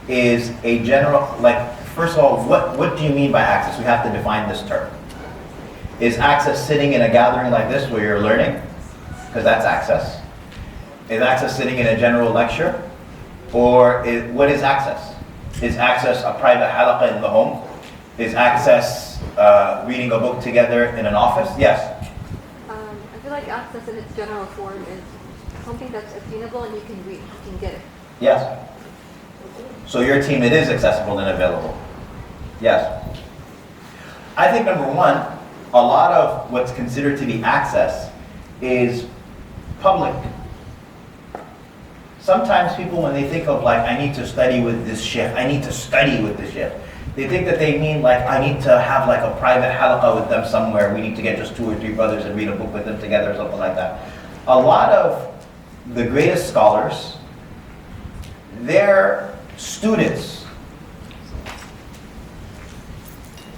Is a general, first of all, what do you mean by access? We have to define this term. Is access sitting in a gathering like this where you're learning? Because that's access. Is access sitting in a general lecture? Or what is access? Is access a private halaqah in the home? Is access reading a book together in an office? Yes? I feel like access in its general form is something that's attainable and you can read, you can get it. Yes. So your team, it is accessible and available. Yes. I think number 1, a lot of what's considered to be access is public. Sometimes people, when they think of I need to study with this sheikh, I need to study with this sheikh, they think that they mean I need to have a private halaqah with them somewhere. We need to get just 2 or 3 brothers and read a book with them together or something like that. A lot of the greatest scholars, their students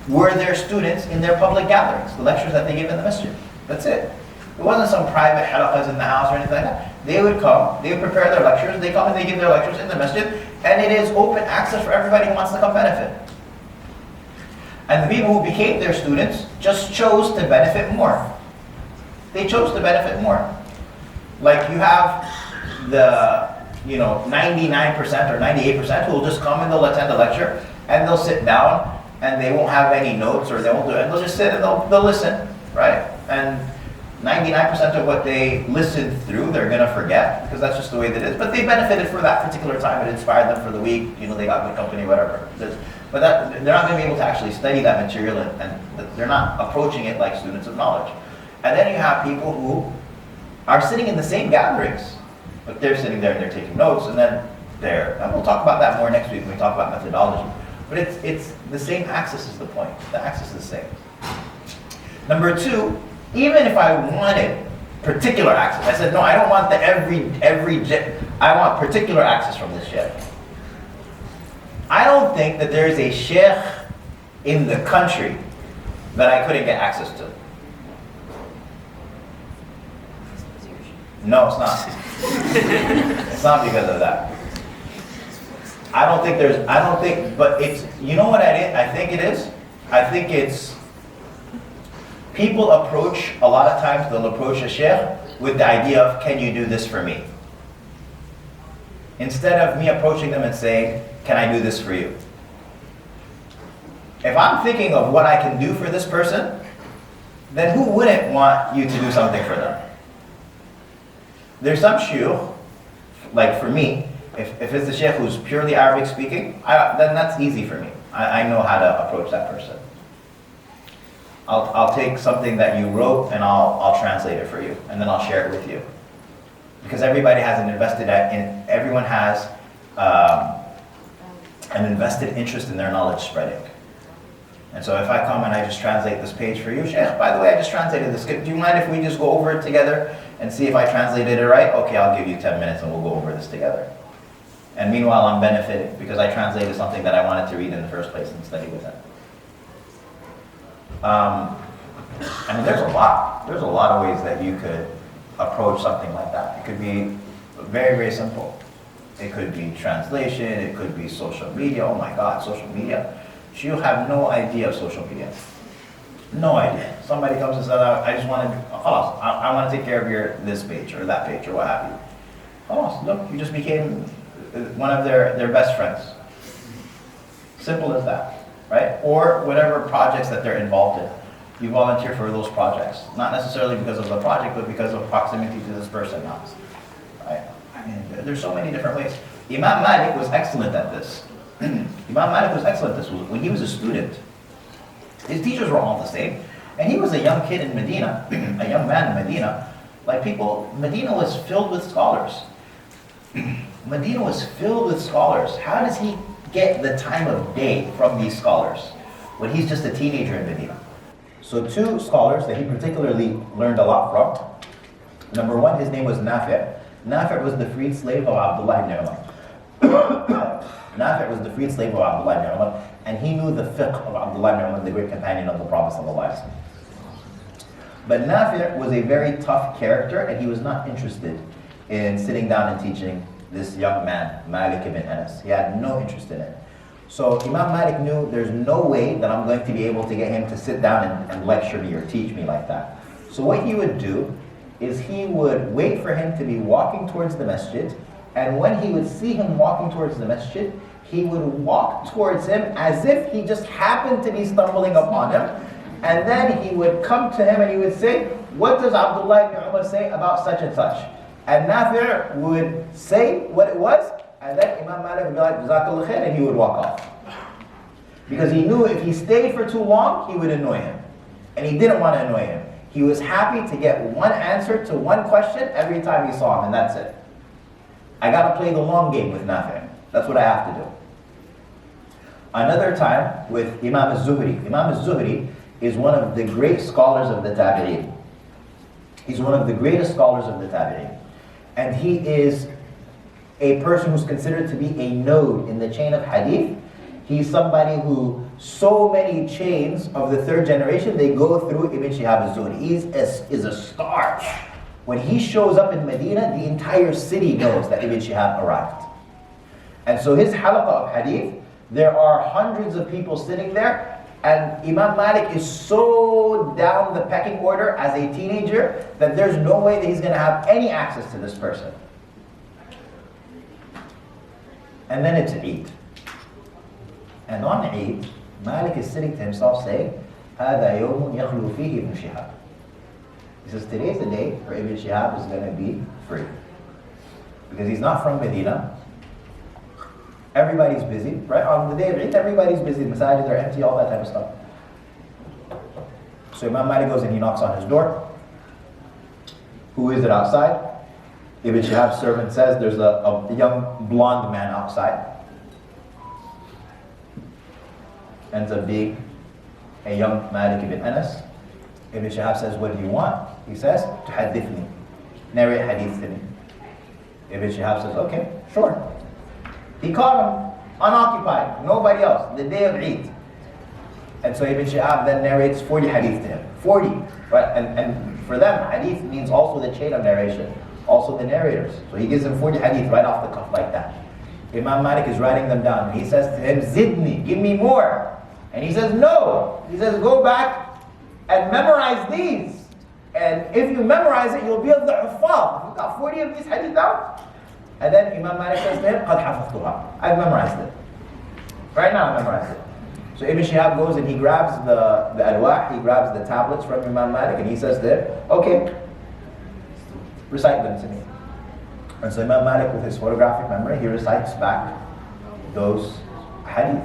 were their students in their public gatherings, the lectures that they give in the masjid. That's it. It wasn't some private halaqahs in the house or anything like that. They would come, they would prepare their lectures, they come and they give their lectures in the masjid, and it is open access for everybody who wants to come benefit. And the people who became their students just chose to benefit more. They chose to benefit more. You have the 99% or 98% who will just come and they'll attend the lecture and they'll sit down and they won't have any notes or they won't do it. And they'll just sit and they'll listen, right? And 99% of what they listened through, they're going to forget, because that's just the way that it is. But they benefited for that particular time. It inspired them for the week. They got good company, whatever. But they're not going to be able to actually study that material, and they're not approaching it like students of knowledge. And then you have people who are sitting in the same gatherings, but they're sitting there and they're taking notes, and then and we'll talk about that more next week when we talk about methodology. But it's the same axis is the point. The axis is the same. Number two, even if I wanted particular access, I said, no, I don't want the I want particular access from this sheikh. I don't think that there is a sheikh in the country that I couldn't get access to. No, it's not. It's not because of that. But it's, you know what I think it is? I think it's, people approach, a lot of times they'll approach a sheikh with the idea of, can you do this for me? Instead of me approaching them and saying, can I do this for you? If I'm thinking of what I can do for this person, then who wouldn't want you to do something for them? There's some shuyukh, like for me, if it's a sheikh who's purely Arabic speaking, then that's easy for me. I know how to approach that person. I'll take something that you wrote and I'll translate it for you, and then I'll share it with you. Because everybody has everyone has an invested interest in their knowledge spreading. And so if I come and I just translate this page for you, Sheikh, by the way, I just translated this. Do you mind if we just go over it together and see if I translated it right? Okay, I'll give you 10 minutes and we'll go over this together. And meanwhile, I'm benefiting because I translated something that I wanted to read in the first place and study with him. I mean, there's a lot of ways that you could approach something like that. It could be very, very simple. It could be translation, it could be social media. Oh my God, social media. You have no idea of social media. No idea. Somebody comes and says, I want to take care of this page or that page or what have you. Oh, look, you just became one of their best friends. Simple as that, right? Or whatever projects that they're involved in. You volunteer for those projects. Not necessarily because of the project, but because of proximity to this person now. Right? I mean, there's so many different ways. Imam Malik was excellent at this. Imam Malik was excellent at this. When he was a student, his teachers were all the same. And he was a young kid in Medina, a young man in Medina. Medina was filled with scholars. Medina was filled with scholars. How does he get the time of day from these scholars when he's just a teenager in Medina? So two scholars that he particularly learned a lot from. Number one, his name was Nafi'. Nafi' was the freed slave of Abdullah ibn Umar. Nafi' was the freed slave of Abdullah ibn Umar, and he knew the fiqh of Abdullah ibn Umar, the great companion of the Prophet ﷺ. But Nafi' was a very tough character, and he was not interested in sitting down and teaching this young man, Malik ibn Anas. He had no interest in it. So Imam Malik knew there's no way that I'm going to be able to get him to sit down and lecture me or teach me like that. So what he would do is he would wait for him to be walking towards the masjid, and when he would see him walking towards the masjid, he would walk towards him as if he just happened to be stumbling upon him, and then he would come to him and he would say, what does Abdullah ibn Umar say about such and such? And Nafi' would say what it was, and then Imam Malik would be like, Jazakallah khair, and he would walk off. Because he knew if he stayed for too long, he would annoy him. And he didn't want to annoy him. He was happy to get one answer to one question every time he saw him, and that's it. I got to play the long game with Nafi'. That's what I have to do. Another time with Imam al-Zuhri. Imam al-Zuhri is one of the great scholars of the Tabi'een. He's one of the greatest scholars of the Tabi'een. And he is a person who's considered to be a node in the chain of hadith. He's somebody who, so many chains of the third generation, they go through Ibn Shihab al-Zuhri. He is a star. When he shows up in Medina, the entire city knows that Ibn Shihab arrived. And so his halaqah of hadith, there are hundreds of people sitting there, and Imam Malik is so down the pecking order as a teenager that there's no way that he's going to have any access to this person. And then it's Eid. And on Eid, Malik is sitting to himself saying, هَذَا يَوْمٌ يَخْلُو فِيهِ ابْنُ شِهَابٍ. He says, today's the day where Ibn Shihab is going to be free. Because he's not from Medina. Everybody's busy, right? On the day of Eid, everybody's busy. The masajid are empty, all that type of stuff. So Imam Malik goes and he knocks on his door. Who is it outside? Ibn Shihab's servant says there's a young blonde man outside. Ends up being a young Malik ibn Anas. Ibn Shihab says, what do you want? He says, تحدثني. Narrate hadith to me. Ibn Shihab says, okay, sure. He caught him unoccupied, nobody else, the day of Eid. And so Ibn Shihab then narrates 40 hadith to him. 40. Right? And for them, hadith means also the chain of narration, also the narrators. So he gives him 40 hadith right off the cuff like that. Imam Malik is writing them down. He says to him, Zidni, give me more. And he says, no. He says, go back and memorize these. And if you memorize it, you'll be of the huffaz. You've got 40 of these hadith down. And then Imam Malik says to him, قَدْ حَفَظْتُهَا. I've memorized it. Right now I've memorized it. So Ibn Shihab goes and he grabs the alwah, he grabs the tablets from Imam Malik, and he says to him, okay, recite them to me. And so Imam Malik, with his photographic memory, he recites back those hadith.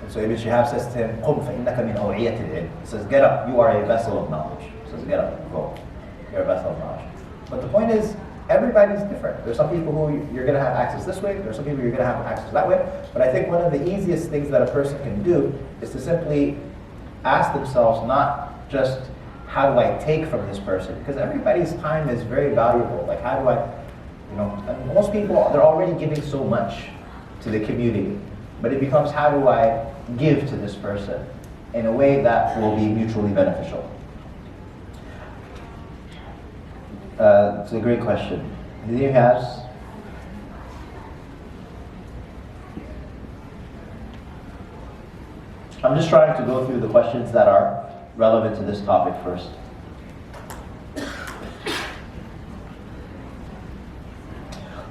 And so Ibn Shihab says to him, قُمْ فَإِنَّكَ مِنْ أَوْعِيَةِ الْعِلْمِ. He says, get up, you are a vessel of knowledge. He says, get up, go. You're a vessel of knowledge. But the point is, everybody's different. There's some people who you're going to have access this way, there's some people you're going to have access that way. But I think one of the easiest things that a person can do is to simply ask themselves not just, how do I take from this person? Because everybody's time is very valuable. Like, how do I, and most people, they're already giving so much to the community. But it becomes, how do I give to this person in a way that will be mutually beneficial? It's a great question. He has I'm just trying to go through the questions that are relevant to this topic first.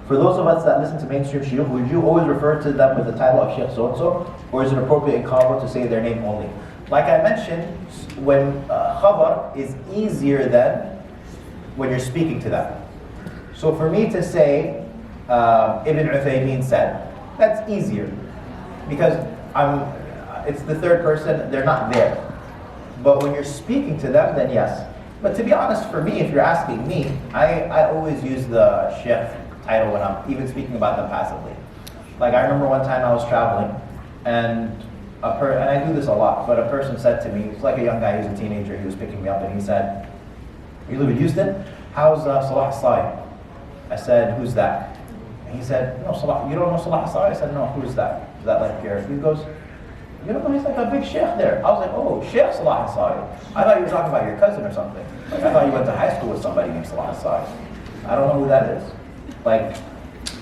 For those of us that listen to mainstream shuyukh, would you always refer to them with the title of Sheikh so-and-so? Or is it appropriate in khabar to say their name only? Like I mentioned, when khabar is easier than when you're speaking to them. So for me to say, Ibn Uthaymeen said, that's easier. Because it's the third person, they're not there. But when you're speaking to them, then yes. But to be honest, for me, if you're asking me, I always use the Sheikh title when I'm even speaking about them passively. Like I remember one time I was traveling, and I do this a lot, but a person said to me, it's like a young guy, he was a teenager, he was picking me up, and he said, you live in Houston? How's Salah Sai? I said, who's that? And he said, no, Salah, you don't know Salah Sai? I said, no, who's that? Is that like your, he goes, you don't know, he's like a big sheikh there. I was like, oh, Sheikh Salah Sai. I thought you were talking about your cousin or something. Like I thought you went to high school with somebody named Salah Sai. I don't know who that is. Like,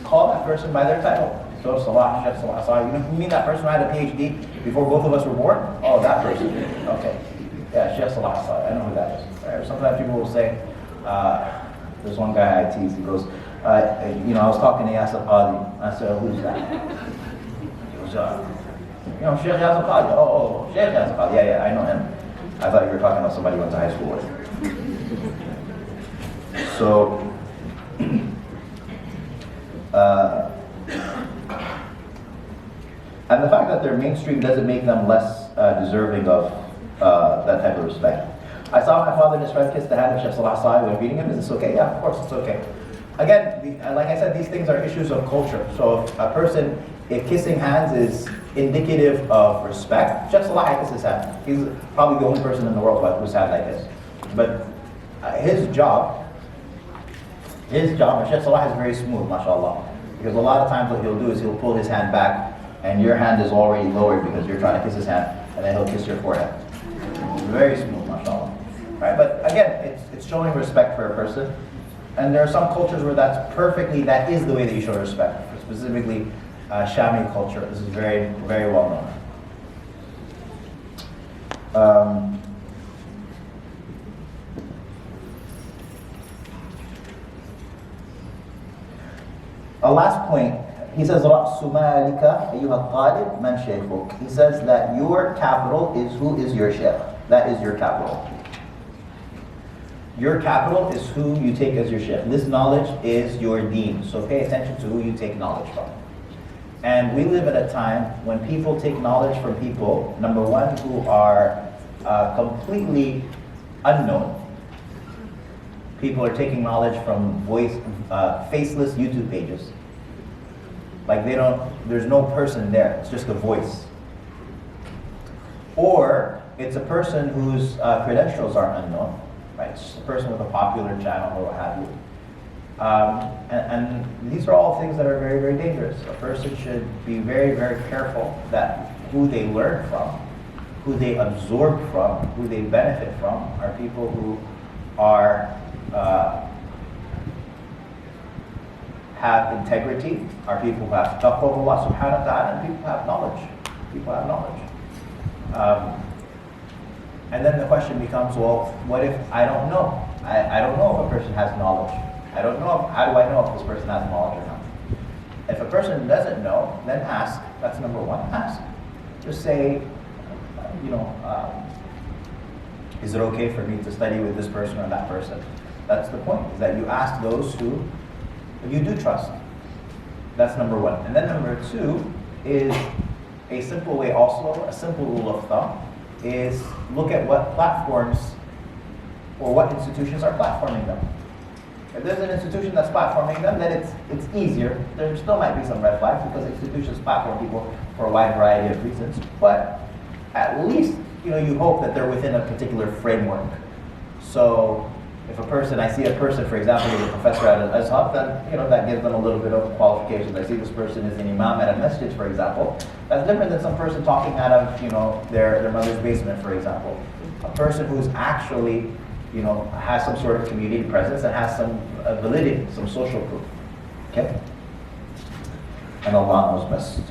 call that person by their title. So Salah, Sheikh Salah Sai. You mean that person who had a PhD before both of us were born? Oh, that person. Okay. Yeah, Sheikh Salah Sai. I know who that is. Right? Sometimes people will say, there's one guy I tease, he goes, I was talking to Yasir Qadi. I said, who's that? He goes, Sheikh Yasir Qadi. Oh, Sheikh Yasir Qadi. Yeah, I know him. I thought you were talking about somebody who went to high school with. So, and the fact that they're mainstream doesn't make them less deserving of that type of respect. I saw my father and his friend kiss the hand of Sheikh Salah Sai when meeting him. Is this okay? Yeah, of course it's okay. Again, like I said, these things are issues of culture. So if kissing hands is indicative of respect, Sheikh Salah kisses his hand. He's probably the only person in the world whose hand like this. But his job, and Sheikh Salah is very smooth, mashallah. Because a lot of times what he'll do is he'll pull his hand back and your hand is already lowered because you're trying to kiss his hand, and then he'll kiss your forehead. Very smooth, mashallah. Right? But again, it's showing respect for a person. And there are some cultures where that is the way that you show respect. Specifically, Shami culture. This is very, very well known. A last point, he says, رَأْسُ مَالِكَ أَيُّهَا الطَّالِبْ مَنْ شَيْخُكَ. He says that your capital is who is your sheikh. That is your capital. Your capital is who you take as your sheikh. This knowledge is your deen. So pay attention to who you take knowledge from. And we live at a time when people take knowledge from people, number one, who are completely unknown. People are taking knowledge from faceless YouTube pages. Like there's no person there, it's just a voice. Or it's a person whose credentials are unknown, right? It's just a person with a popular channel or what have you. And these are all things that are very, very dangerous. A person should be very, very careful that who they learn from, who they absorb from, who they benefit from are people who are have integrity, are people who have taqwa of Allah subhanahu wa ta'ala, and people who have knowledge. People have knowledge. And then the question becomes, well, what if I don't know? I don't know if a person has knowledge. I don't know, how do I know if this person has knowledge or not? If a person doesn't know, then ask. That's number one, ask. Just say, is it okay for me to study with this person or that person? That's the point, is that you ask those who you do trust. That's number one. And then number two is a simple way also, a simple rule of thumb, is look at what platforms or what institutions are platforming them. If there's an institution that's platforming them, then it's easier. There still might be some red flags because institutions platform people for a wide variety of reasons. But at least you hope that they're within a particular framework. So if I see a person, for example, who's a professor at an Azhar, then that gives them a little bit of qualifications. I see this person is an imam at a masjid, for example. That's different than some person talking out of their mother's basement, for example. A person who's actually has some sort of community presence and has some validity, some social proof. Okay? And Allah knows best.